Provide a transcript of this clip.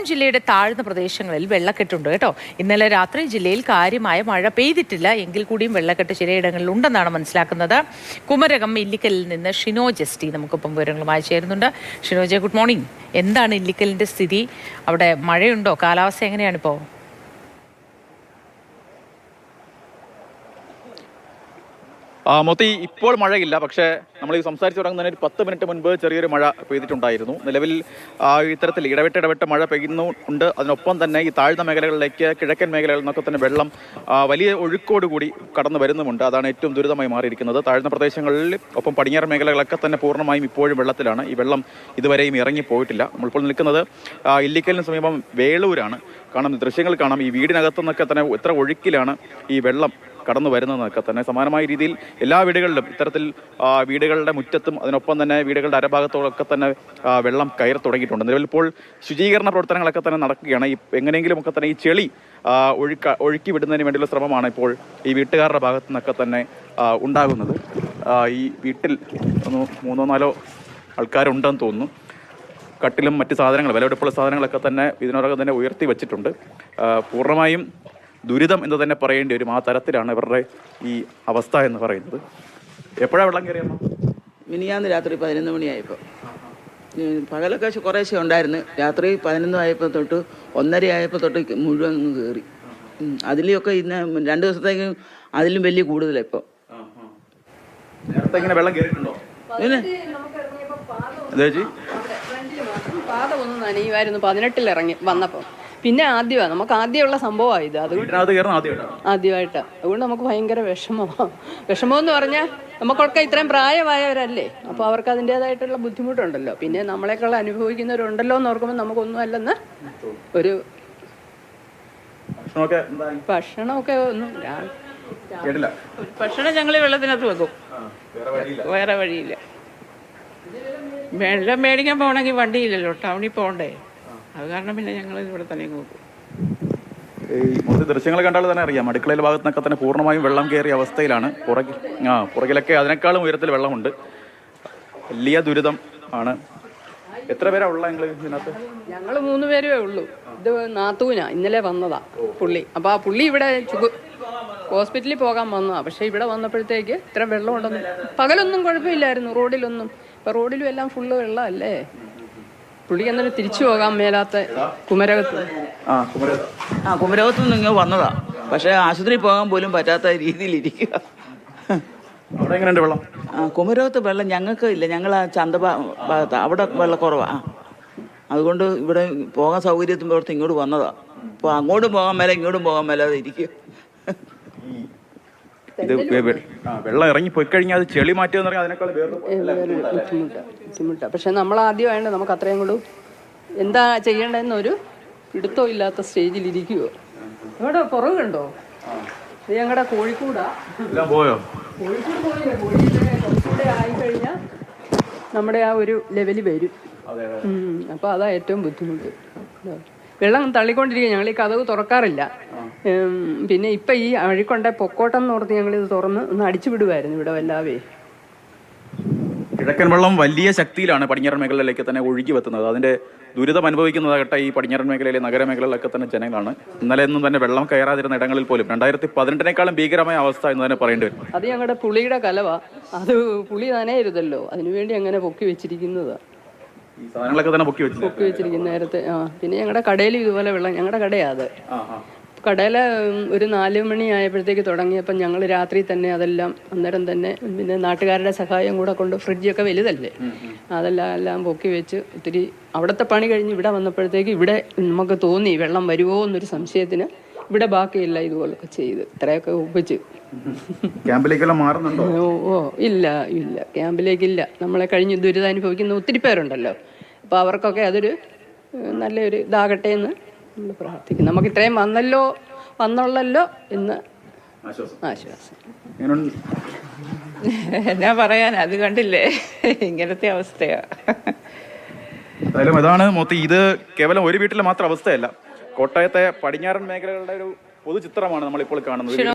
കോട്ടയം ജില്ലയുടെ താഴ്ന്ന പ്രദേശങ്ങളിൽ വെള്ളക്കെട്ടുണ്ട് കേട്ടോ. ഇന്നലെ രാത്രി ജില്ലയിൽ കാര്യമായ മഴ പെയ്തിട്ടില്ല എങ്കിൽ കൂടിയും വെള്ളക്കെട്ട് ചിലയിടങ്ങളിൽ ഉണ്ടെന്നാണ് മനസ്സിലാക്കുന്നത്. കുമരകം ഇല്ലിക്കലിൽ നിന്ന് ഷിനോ ജസ്റ്റി നമുക്കിപ്പം വിവരങ്ങളുമായി ചേരുന്നുണ്ട്. ഷിനോജെ, ഗുഡ് മോർണിംഗ്. എന്താണ് ഇല്ലിക്കലിന്റെ സ്ഥിതി? അവിടെ മഴയുണ്ടോ? കാലാവസ്ഥ എങ്ങനെയാണിപ്പോൾ? മൊത്തം ഇപ്പോൾ മഴയില്ല. പക്ഷേ നമ്മൾ ഈ സംസാരിച്ച് തുടങ്ങുന്നതിന് ഒരു 10 മിനിറ്റ് മുൻപ് ചെറിയൊരു മഴ പെയ്തിട്ടുണ്ടായിരുന്നു. നിലവിൽ ഇത്തരത്തിൽ ഇടവിട്ട് മഴ പെയ്യുന്നുണ്ട്. അതിനൊപ്പം തന്നെ ഈ താഴ്ന്ന മേഖലകളിലേക്ക്, കിഴക്കൻ മേഖലകളിൽ നിന്നൊക്കെ തന്നെ വെള്ളം വലിയ ഒഴുക്കോടുകൂടി കടന്നു വരുന്നുമുണ്ട്. അതാണ് ഏറ്റവും ദുരിതമായി മാറിയിരിക്കുന്നത്. താഴ്ന്ന പ്രദേശങ്ങളിൽ ഒപ്പം പടിഞ്ഞാറൻ മേഖലകളൊക്കെ തന്നെ പൂർണ്ണമായും ഇപ്പോഴും വെള്ളത്തിലാണ്. ഈ വെള്ളം ഇതുവരെയും ഇറങ്ങിപ്പോയിട്ടില്ല. നമ്മളിപ്പോൾ നിൽക്കുന്നത് ഇല്ലിക്കലിന് സമീപം വേളൂരാണ്. ദൃശ്യങ്ങൾ കാണാം. ഈ വീടിനകത്തു നിന്നൊക്കെ തന്നെ എത്ര ഒഴുക്കിലാണ് ഈ വെള്ളം കടന്നു വരുന്നതെന്നൊക്കെ തന്നെ. സമാനമായ രീതിയിൽ എല്ലാ വീടുകളിലും ഇത്തരത്തിൽ വീടുകളുടെ മുറ്റത്തും അതിനൊപ്പം തന്നെ വീടുകളുടെ അരഭാഗത്തോടൊക്കെ തന്നെ വെള്ളം കയറി തുടങ്ങിയിട്ടുണ്ട്. നിലവിൽ ഇപ്പോൾ ശുചീകരണ പ്രവർത്തനങ്ങളൊക്കെ തന്നെ നടക്കുകയാണ്. എങ്ങനെയെങ്കിലും ഒക്കെ തന്നെ ഈ ചെളി ഒഴുക്കി വിടുന്നതിന് വേണ്ടിയുള്ള ശ്രമമാണ് ഇപ്പോൾ ഈ വീട്ടുകാരുടെ ഭാഗത്തു നിന്നൊക്കെ തന്നെ ഉണ്ടാകുന്നത്. ഈ വീട്ടിൽ 3-4 ആൾക്കാരുണ്ടെന്ന് തോന്നുന്നു. കട്ടിലും മറ്റ് സാധനങ്ങൾ, വിലപിടിപ്പുള്ള സാധനങ്ങളൊക്കെ തന്നെ ഇതിനോടകം തന്നെ ഉയർത്തി വച്ചിട്ടുണ്ട്. പൂർണ്ണമായും ദുരിതം എന്ന് തന്നെ പറയേണ്ടി വരും. ആ തരത്തിലാണ് ഇവരുടെ ഈ അവസ്ഥ എന്ന് പറയുന്നത്. എപ്പോഴാണ് വെള്ളം കയറിയമ്മ? മിനിയാന്ന് രാത്രി 11 മണിയായപ്പോൾ. പകലൊക്കെ കുറേശ്ശെ ഉണ്ടായിരുന്നു. രാത്രി 11 ആയപ്പോൾ തൊട്ട് 1:30 ആയപ്പോൾ തൊട്ട് മുഴുവൻ കയറി. അതിലൊക്കെ ഇന്ന് 2 ദിവസത്തേക്ക് അതിലും വലിയ കൂടുതലാണ് ഇപ്പോൾ. നേരത്തെ വെള്ളം കയറിയിട്ടുണ്ടോ? പിന്നെ പാത ഒന്ന് നനയുമായിരുന്നു 18-ൽ ഇറങ്ങി വന്നപ്പോൾ. പിന്നെ നമുക്ക് ആദ്യമുള്ള സംഭവമാണ് ഇത്. ആദ്യമായിട്ടാണ്. അതുകൊണ്ട് നമുക്ക് ഭയങ്കര വിഷമമെന്ന് പറഞ്ഞാൽ നമുക്കൊക്കെ ഇത്രയും പ്രായമായവരല്ലേ, അപ്പോൾ അവർക്ക് അതിൻ്റെതായിട്ടുള്ള ബുദ്ധിമുട്ടുണ്ടല്ലോ. പിന്നെ നമ്മളെക്കാൾ അനുഭവിക്കുന്നവരുണ്ടല്ലോ എന്ന് ഓർക്കുമ്പോൾ നമുക്കൊന്നും അല്ലെന്ന് ഒരു ഭക്ഷണമൊക്കെ ഒന്നും. ഭക്ഷണം ഞങ്ങൾ വെള്ളത്തിനകത്ത് വെക്കും, വേറെ വഴിയില്ല. വെള്ളം മേടിക്കാൻ പോകണമെങ്കിൽ വണ്ടിയില്ലല്ലോ, ടൗണിൽ പോകണ്ടേ. അത് കാരണം പിന്നെ ഞങ്ങൾ ഇവിടെ തന്നെ നോക്കും. ഈ ദൃശ്യങ്ങൾ കണ്ടാൽ തന്നെ അറിയാം, അടുക്കളയിൽ ഭാഗത്തുനിന്നൊക്കെ തന്നെ പൂർണ്ണമായും വെള്ളം കയറിയ അവസ്ഥയിലാണ്. പുറകിലൊക്കെ അതിനേക്കാളും ഉയരത്തിൽ വെള്ളമുണ്ട്. വലിയ ദുരിതം ആണ്. എത്ര പേരാ ഉള്ള ഇതിനകത്ത്? ഞങ്ങൾ 3 പേരേ ഉള്ളൂ. ഇത് നാത്തൂനാ, ഇന്നലെ വന്നതാ പുള്ളി. അപ്പോൾ ആ പുള്ളി ഇവിടെ ഹോസ്പിറ്റലിൽ പോകാൻ വന്നതാണ്. പക്ഷേ ഇവിടെ വന്നപ്പോഴത്തേക്ക് ഇത്ര വെള്ളം ഉണ്ടെന്ന്. പകലൊന്നും കുഴപ്പമില്ലായിരുന്നു റോഡിലൊന്നും. ഇപ്പം റോഡിലും എല്ലാം ഫുള്ള് വെള്ളമല്ലേ. പുള്ളിക്ക് എന്നാലും തിരിച്ചു പോകാൻ മേലാത്ത കുമരകത്ത് നിന്ന് ഇങ്ങനെ വന്നതാ. പക്ഷെ ആശുപത്രിയിൽ പോകാൻ പോലും പറ്റാത്ത രീതിയിലിരിക്കുക. കുമരകത്ത് വെള്ളം ഞങ്ങൾക്ക് ഇല്ല. ഞങ്ങൾ ആ ചന്ത ഭാഗത്ത് അവിടെ വെള്ളക്കുറവാ. അതുകൊണ്ട് ഇവിടെ പോകാൻ സൗകര്യത്തിന് പുറത്ത് ഇങ്ങോട്ട് വന്നതാ. അപ്പോൾ അങ്ങോട്ടും പോകാൻ മേലെ ഇങ്ങോട്ടും പോകാൻ മേലാതെ ഇരിക്കുക. വെള്ളം ഇറങ്ങി പോയി കഴിഞ്ഞാൽ അത് ചെളി മാറ്റുക അതിനേക്കാൾ ബുദ്ധിമുട്ടാണ്. പക്ഷെ നമ്മൾ ആദ്യമായിട്ട് നമുക്ക് അത്രയും കൂടെ എന്താ ചെയ്യേണ്ടതെന്നൊരു പിടുത്തവും ഇല്ലാത്ത സ്റ്റേജിലിരിക്കുവോ. ഇവിടെ പുറകുണ്ടോ? ഇത് ഞങ്ങളുടെ കോഴിക്കോട് കുറച്ചുകൂടെ ആയിക്കഴിഞ്ഞാൽ നമ്മുടെ ആ ഒരു ലെവല് വരും. അപ്പോൾ അതാ ഏറ്റവും ബുദ്ധിമുട്ട്. വെള്ളം തള്ളിക്കൊണ്ടിരിക്കുക. ഞങ്ങൾ ഈ കതവ് തുറക്കാറില്ല. പിന്നെ ഇപ്പം ഈ അഴിക്കൊണ്ട പൊക്കോട്ടം എന്ന് ഓർത്ത് ഞങ്ങളിത് തുറന്ന് ഒന്ന് അടിച്ചു വിടുമായിരുന്നു ഇവിടെ വല്ലാവേ. കിഴക്കൻ വെള്ളം വലിയ ശക്തിയിലാണ് പടിഞ്ഞാറൻ മേഖലയിലേക്ക് തന്നെ ഒഴുകി വെത്തുന്നത്. അതിൻ്റെ ദുരിതം അനുഭവിക്കുന്നതാകട്ടെ ഈ പടിഞ്ഞാറൻ മേഖലയിലെ നഗരമേഖലകളിലൊക്കെ തന്നെ ജനങ്ങളാണ്. ഇന്നലെ ഒന്നും തന്നെ വെള്ളം കയറാതിരുന്ന ഇടങ്ങളിൽ പോലും 2018 ഭീകരമായ അവസ്ഥ എന്ന് തന്നെ പറയേണ്ടി വരും. അത് ഞങ്ങളുടെ പുളിയുടെ കലവാ. അത് പുളി നനയരുതല്ലോ, അതിനുവേണ്ടി അങ്ങനെ പൊക്കി വെച്ചിരിക്കുന്നതാണ്. സാധനങ്ങളൊക്കെ തന്നെ പൊക്കി വെച്ചിരിക്കുന്ന നേരത്തെ. പിന്നെ ഞങ്ങളുടെ കടയിൽ ഇതുപോലെ വെള്ളം, ഞങ്ങളുടെ കടയാണ് അത്. കടയിൽ ഒരു 4 മണി ആയപ്പോഴത്തേക്ക് തുടങ്ങിയപ്പം ഞങ്ങൾ രാത്രി തന്നെ അതെല്ലാം അന്നേരം തന്നെ, പിന്നെ നാട്ടുകാരുടെ സഹായം കൂടെ കൊണ്ട്, ഫ്രിഡ്ജൊക്കെ വലുതല്ലേ, എല്ലാം പൊക്കി വെച്ച് ഒത്തിരി അവിടുത്തെ പണി കഴിഞ്ഞ് ഇവിടെ വന്നപ്പോഴത്തേക്ക് ഇവിടെ നമുക്ക് തോന്നി വെള്ളം വരുമോ എന്നൊരു സംശയത്തിന് ഇവിടെ ബാക്കിയില്ല ഇതുപോലൊക്കെ ചെയ്ത് ഇത്രയൊക്കെ ഒപ്പിച്ച്. ക്യാമ്പിലേക്കെല്ലാം മാറുന്നുണ്ടോ? ഇല്ല ക്യാമ്പിലേക്കില്ല. നമ്മളെ കഴിഞ്ഞ് ദുരിതം അനുഭവിക്കുന്ന ഒത്തിരി പേരുണ്ടല്ലോ. അപ്പോൾ അവർക്കൊക്കെ അതൊരു നല്ലൊരു ഇതാകട്ടെ എന്ന് നമ്മൾ പ്രാർത്ഥിക്കും. നമുക്ക് ഇത്രയും വന്നുള്ളല്ലോ എന്ന് ആശ്വാസം. എന്നാ പറയാൻ, അത് കണ്ടില്ലേ, ഇങ്ങനത്തെ അവസ്ഥയാ. അതാണ് മൊത്തം. ഇത് കേവലം ഒരു വീട്ടിലെ മാത്രം അവസ്ഥയല്ല, കോട്ടയത്തെ പടിഞ്ഞാറൻ മേഖലകളുടെ ഒരു പൊതു ചിത്രമാണ് നമ്മളിപ്പോൾ കാണുന്നത്.